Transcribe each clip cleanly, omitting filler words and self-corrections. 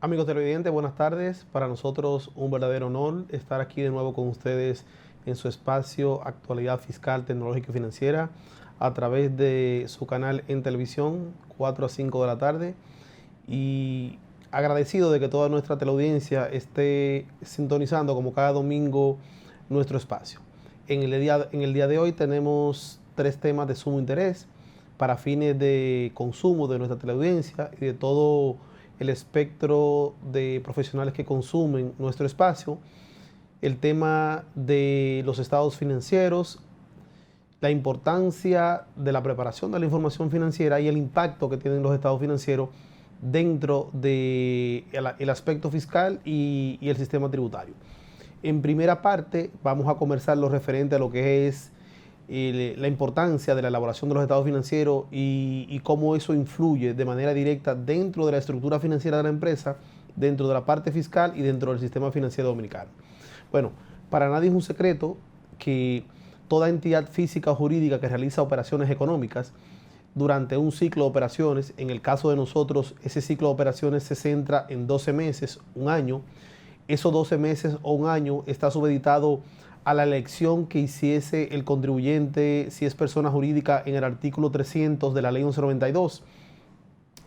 Amigos televidentes, buenas tardes. Para nosotros un verdadero honor estar aquí de nuevo con ustedes en su espacio Actualidad Fiscal, Tecnológica y Financiera a través de su canal en televisión, 4 a 5 de la tarde. Y agradecido de que toda nuestra teleaudiencia esté sintonizando como cada domingo nuestro espacio. En el día de hoy tenemos 3 temas de sumo interés para fines de consumo de nuestra teleaudiencia y de todo el espectro de profesionales que consumen nuestro espacio. El tema de los estados financieros, la importancia de la preparación de la información financiera y el impacto que tienen los estados financieros dentro del aspecto fiscal y el sistema tributario. En primera parte vamos a conversar lo referente a lo que es la importancia de la elaboración de los estados financieros y cómo eso influye de manera directa dentro de la estructura financiera de la empresa, dentro de la parte fiscal y dentro del sistema financiero dominicano. Bueno, para nadie es un secreto que toda entidad física o jurídica que realiza operaciones económicas durante un ciclo de operaciones, en el caso de nosotros, ese ciclo de operaciones se centra en 12 meses, un año. Esos 12 meses o un año está supeditado a la elección que hiciese el contribuyente, si es persona jurídica, en el artículo 300 de la ley 1192.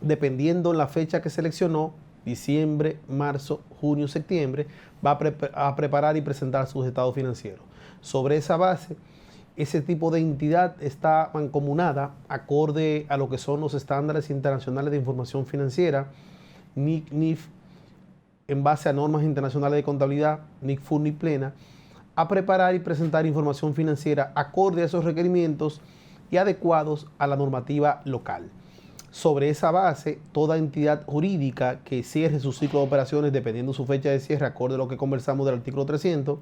Dependiendo en la fecha que seleccionó, diciembre, marzo, junio, septiembre, va a preparar y presentar sus estados financieros. Sobre esa base, ese tipo de entidad está mancomunada acorde a lo que son los estándares internacionales de información financiera, NIC, NIF, en base a normas internacionales de contabilidad, NIC, FUR, NIC, Plena, a preparar y presentar información financiera acorde a esos requerimientos y adecuados a la normativa local. Sobre esa base, toda entidad jurídica que cierre su ciclo de operaciones, dependiendo su fecha de cierre, acorde a lo que conversamos del artículo 300,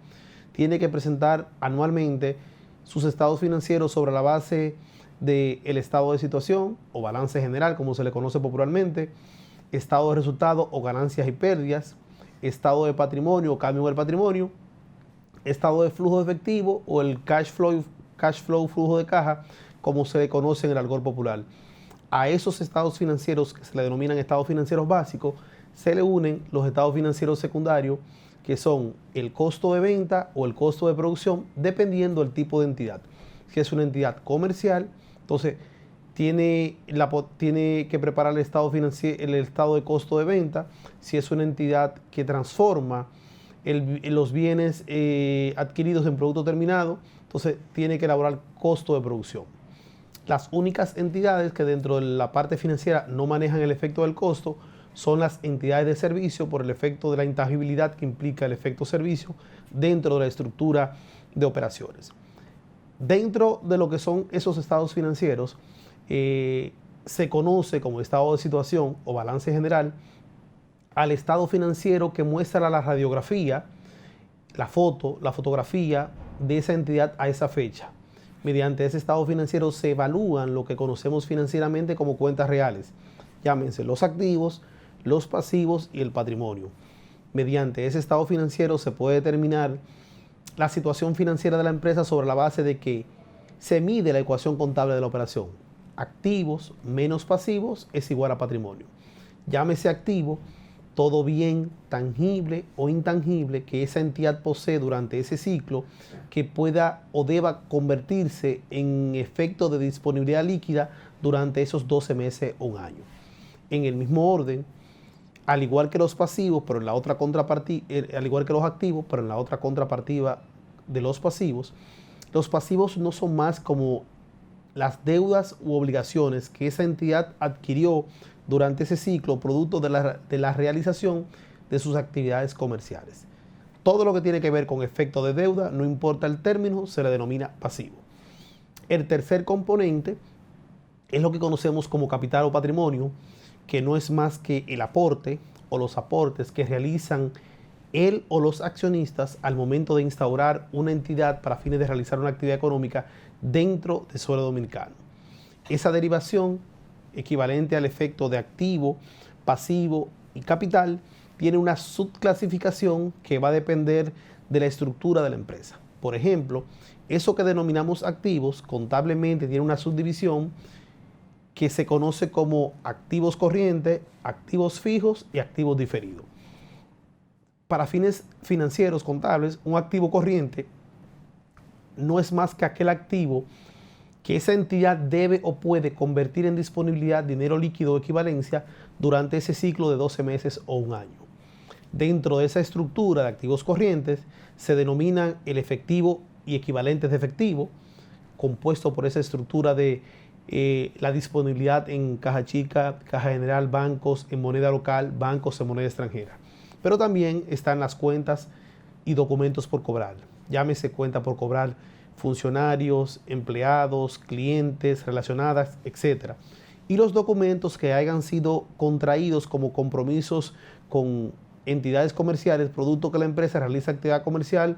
tiene que presentar anualmente sus estados financieros sobre la base del estado de situación o balance general, como se le conoce popularmente, estado de resultados o ganancias y pérdidas, estado de patrimonio o cambio en el patrimonio, estado de flujo de efectivo o el cash flow, flujo de caja, como se le conoce en el argot popular. A esos estados financieros que se le denominan estados financieros básicos, se le unen los estados financieros secundarios, que son el costo de venta o el costo de producción, dependiendo del tipo de entidad. Si es una entidad comercial, entonces tiene que preparar el estado de costo de venta. Si es una entidad que transforma los bienes adquiridos en producto terminado, entonces tiene que elaborar costo de producción. Las únicas entidades que dentro de la parte financiera no manejan el efecto del costo son las entidades de servicio, por el efecto de la intangibilidad que implica el efecto servicio dentro de la estructura de operaciones. Dentro de lo que son esos estados financieros, se conoce como estado de situación o balance general al estado financiero que muestra la radiografía, la fotografía de esa entidad a esa fecha. Mediante ese estado financiero se evalúan lo que conocemos financieramente como cuentas reales, llámense los activos, los pasivos y el patrimonio. Mediante ese estado financiero se puede determinar la situación financiera de la empresa sobre la base de que se mide la ecuación contable de la operación. Activos menos pasivos es igual a patrimonio. Llámese activo todo bien tangible o intangible que esa entidad posee durante ese ciclo que pueda o deba convertirse en efecto de disponibilidad líquida durante esos 12 meses o un año. En el mismo orden, al igual que los pasivos, pero en la otra contrapartida, al igual que los activos, pero en la otra contrapartida de los pasivos no son más como las deudas u obligaciones que esa entidad adquirió durante ese ciclo, producto de la realización de sus actividades comerciales. Todo lo que tiene que ver con efecto de deuda, no importa el término, se le denomina pasivo. El tercer componente es lo que conocemos como capital o patrimonio, que no es más que el aporte o los aportes que realizan él o los accionistas al momento de instaurar una entidad para fines de realizar una actividad económica dentro del suelo dominicano. Esa derivación, equivalente al efecto de activo, pasivo y capital, tiene una subclasificación que va a depender de la estructura de la empresa. Por ejemplo, eso que denominamos activos, contablemente tiene una subdivisión que se conoce como activos corrientes, activos fijos y activos diferidos. Para fines financieros, contables, un activo corriente no es más que aquel activo que esa entidad debe o puede convertir en disponibilidad dinero líquido o equivalencia durante ese ciclo de 12 meses o un año. Dentro de esa estructura de activos corrientes se denominan el efectivo y equivalentes de efectivo, compuesto por esa estructura de la disponibilidad en caja chica, caja general, bancos en moneda local, bancos en moneda extranjera. Pero también están las cuentas y documentos por cobrar. Llámese cuenta por cobrar funcionarios, empleados, clientes, relacionadas, etc. Y los documentos que hayan sido contraídos como compromisos con entidades comerciales, producto que la empresa realiza actividad comercial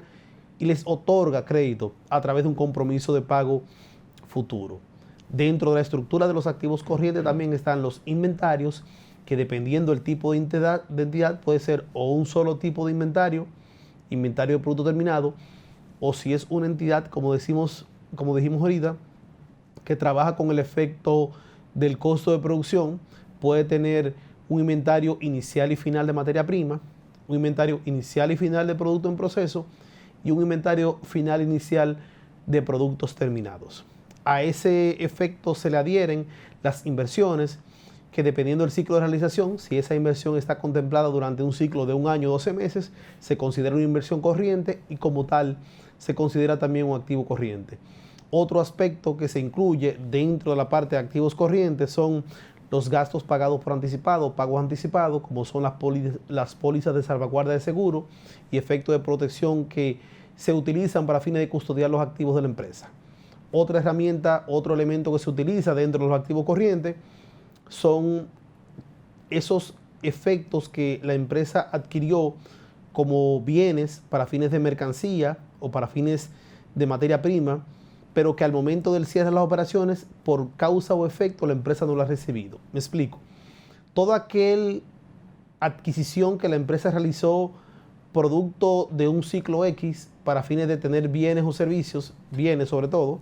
y les otorga crédito a través de un compromiso de pago futuro. Dentro de la estructura de los activos corrientes también están los inventarios, que dependiendo del tipo de entidad puede ser o un solo tipo de inventario de producto terminado, o si es una entidad, como dijimos ahorita, que trabaja con el efecto del costo de producción, puede tener un inventario inicial y final de materia prima, un inventario inicial y final de producto en proceso y un inventario final inicial de productos terminados. A ese efecto se le adhieren las inversiones, que dependiendo del ciclo de realización, si esa inversión está contemplada durante un ciclo de un año o 12 meses, se considera una inversión corriente y como tal se considera también un activo corriente. Otro aspecto que se incluye dentro de la parte de activos corrientes son los gastos pagados por anticipado, pagos anticipados, como son las pólizas de salvaguarda de seguro y efectos de protección que se utilizan para fines de custodiar los activos de la empresa. Otra herramienta, otro elemento que se utiliza dentro de los activos corrientes son esos efectos que la empresa adquirió como bienes para fines de mercancía o para fines de materia prima, pero que al momento del cierre de las operaciones, por causa o efecto, la empresa no lo ha recibido. Me explico. Toda aquella adquisición que la empresa realizó producto de un ciclo X para fines de tener bienes o servicios, bienes sobre todo,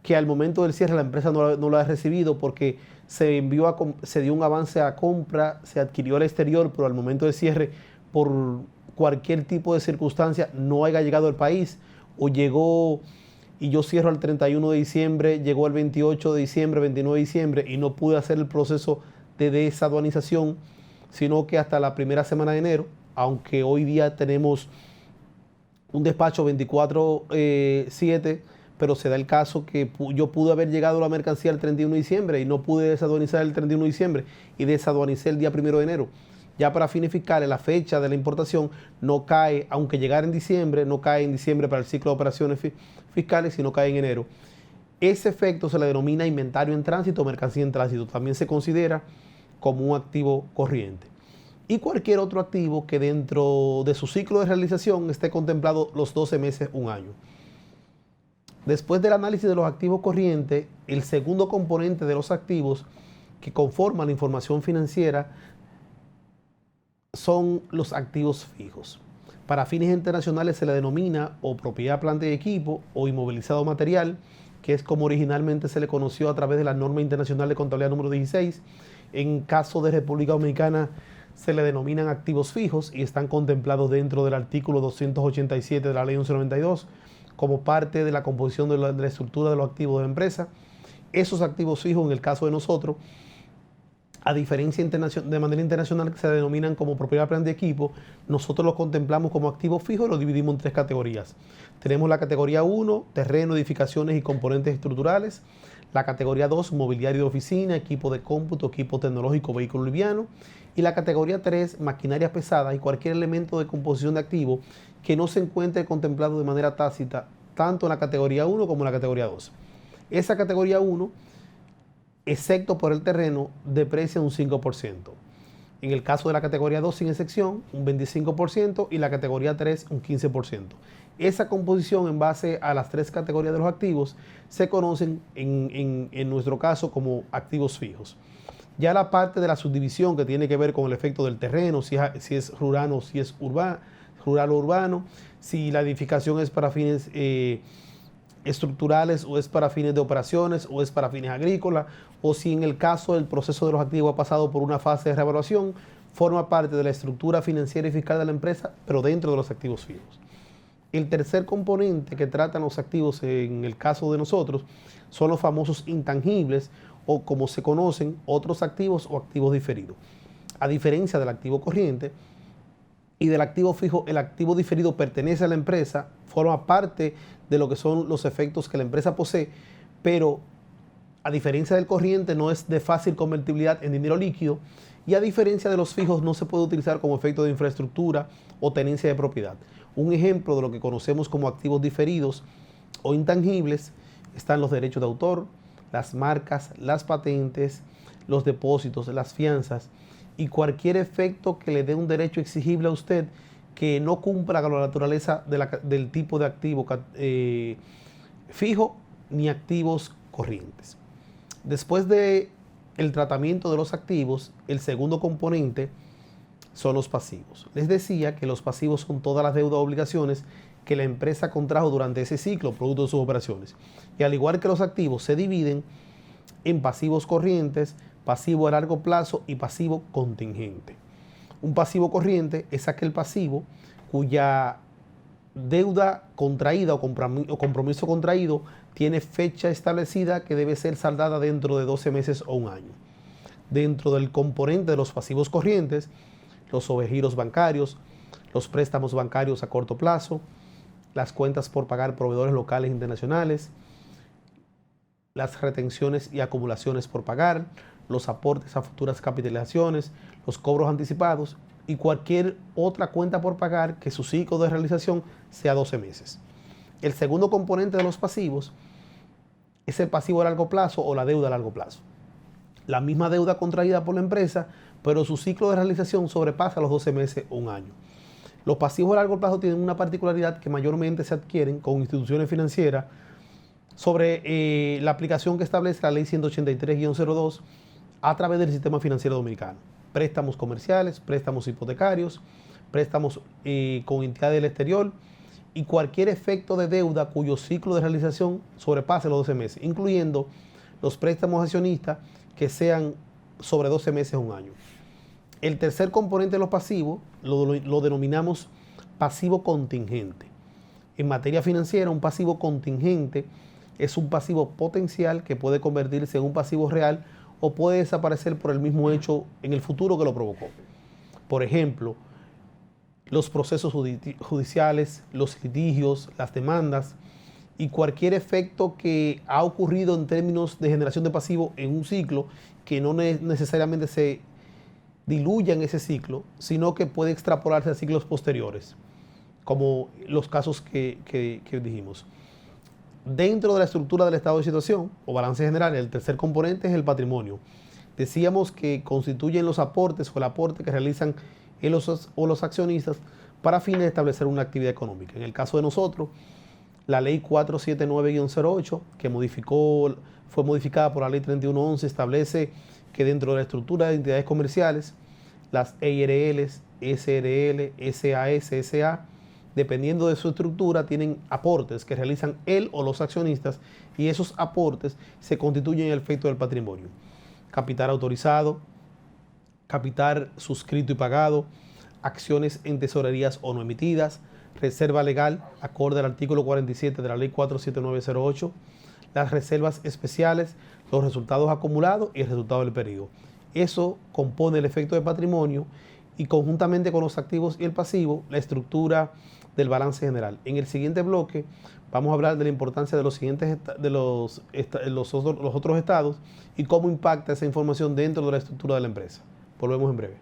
que al momento del cierre la empresa no lo ha recibido porque se dio un avance a compra, se adquirió al exterior, pero al momento del cierre, por cualquier tipo de circunstancia, no haya llegado al país, o llegó y yo cierro el 31 de diciembre, llegó el 28 de diciembre, 29 de diciembre y no pude hacer el proceso de desaduanización, sino que hasta la primera semana de enero, aunque hoy día tenemos un despacho 24/7, pero se da el caso que yo pude haber llegado a la mercancía el 31 de diciembre y no pude desaduanizar el 31 de diciembre y desaduanicé el día 1 de enero. Ya para fines fiscales, la fecha de la importación no cae, aunque llegara en diciembre, no cae en diciembre para el ciclo de operaciones fiscales, sino cae en enero. Ese efecto se le denomina inventario en tránsito o mercancía en tránsito. También se considera como un activo corriente. Y cualquier otro activo que dentro de su ciclo de realización esté contemplado los 12 meses, un año. Después del análisis de los activos corrientes, el segundo componente de los activos que conforman la información financiera son los activos fijos. Para fines internacionales se le denomina o propiedad, planta y equipo o inmovilizado material, que es como originalmente se le conoció a través de la norma internacional de contabilidad número 16. En caso de República Dominicana se le denominan activos fijos y están contemplados dentro del artículo 287 de la ley 1192 como parte de la composición de la estructura de los activos de la empresa. Esos activos fijos, en el caso de nosotros, a diferencia de manera internacional, que se denominan como propiedad, planta y equipo, nosotros los contemplamos como activos fijos y los dividimos en 3 categorías. Tenemos la categoría 1, terreno, edificaciones y componentes estructurales. La categoría 2, mobiliario de oficina, equipo de cómputo, equipo tecnológico, vehículo liviano. Y la categoría 3, maquinaria pesada y cualquier elemento de composición de activo que no se encuentre contemplado de manera tácita, tanto en la categoría 1 como en la categoría 2. Esa categoría 1, excepto por el terreno, deprecia un 5%. En el caso de la categoría 2 sin excepción, un 25% y la categoría 3 un 15%. Esa composición en base a las 3 categorías de los activos se conocen en nuestro caso como activos fijos. Ya la parte de la subdivisión que tiene que ver con el efecto del terreno, si es rural o si es rural o urbano, si la edificación es para fines estructurales, o es para fines de operaciones, o es para fines agrícolas, o si en el caso del proceso de los activos ha pasado por una fase de reevaluación, forma parte de la estructura financiera y fiscal de la empresa, pero dentro de los activos fijos. El tercer componente que tratan los activos en el caso de nosotros son los famosos intangibles, o como se conocen, otros activos o activos diferidos. A diferencia del activo corriente y del activo fijo, el activo diferido pertenece a la empresa, forma parte de lo que son los efectos que la empresa posee, pero a diferencia del corriente no es de fácil convertibilidad en dinero líquido, y a diferencia de los fijos no se puede utilizar como efecto de infraestructura o tenencia de propiedad. Un ejemplo de lo que conocemos como activos diferidos o intangibles están los derechos de autor, las marcas, las patentes, los depósitos, las fianzas y cualquier efecto que le dé un derecho exigible a usted que no cumpla con la naturaleza del tipo de activo fijo ni activos corrientes. Después de el tratamiento de los activos, el segundo componente son los pasivos. Les decía que los pasivos son todas las deudas o obligaciones que la empresa contrajo durante ese ciclo, producto de sus operaciones. Y al igual que los activos, se dividen en pasivos corrientes, pasivo a largo plazo y pasivo contingente. Un pasivo corriente es aquel pasivo cuya deuda contraída o compromiso contraído tiene fecha establecida que debe ser saldada dentro de 12 meses o un año. Dentro del componente de los pasivos corrientes, los sobregiros bancarios, los préstamos bancarios a corto plazo, las cuentas por pagar proveedores locales e internacionales, las retenciones y acumulaciones por pagar, los aportes a futuras capitalizaciones, los cobros anticipados y cualquier otra cuenta por pagar que su ciclo de realización sea 12 meses. El segundo componente de los pasivos es el pasivo a largo plazo o la deuda a largo plazo. La misma deuda contraída por la empresa, pero su ciclo de realización sobrepasa los 12 meses o un año. Los pasivos a largo plazo tienen una particularidad que mayormente se adquieren con instituciones financieras sobre la aplicación que establece la ley 183-02 a través del sistema financiero dominicano. Préstamos comerciales, préstamos hipotecarios, préstamos con entidades del exterior y cualquier efecto de deuda cuyo ciclo de realización sobrepase los 12 meses, incluyendo los préstamos accionistas que sean sobre 12 meses o un año. El tercer componente de los pasivos lo denominamos pasivo contingente. En materia financiera, un pasivo contingente es un pasivo potencial que puede convertirse en un pasivo real o puede desaparecer por el mismo hecho en el futuro que lo provocó. Por ejemplo, los procesos judiciales, los litigios, las demandas y cualquier efecto que ha ocurrido en términos de generación de pasivo en un ciclo que no necesariamente se diluya en ese ciclo, sino que puede extrapolarse a ciclos posteriores, como los casos que dijimos. Dentro de la estructura del estado de situación o balance general, el tercer componente es el patrimonio. Decíamos que constituyen los aportes o el aporte que realizan los accionistas para fines de establecer una actividad económica. En el caso de nosotros, la ley 479-08, que fue modificada por la ley 3111, establece que dentro de la estructura de entidades comerciales, las EIRLs, SRL, SAS, SA, dependiendo de su estructura, tienen aportes que realizan él o los accionistas y esos aportes se constituyen en el efecto del patrimonio. Capital autorizado, capital suscrito y pagado, acciones en tesorerías o no emitidas, reserva legal, acorde al artículo 47 de la ley 47908, las reservas especiales, los resultados acumulados y el resultado del periodo. Eso compone el efecto de patrimonio y conjuntamente con los activos y el pasivo, la estructura del balance general. En el siguiente bloque vamos a hablar de la importancia de los otros estados y cómo impacta esa información dentro de la estructura de la empresa. Volvemos en breve.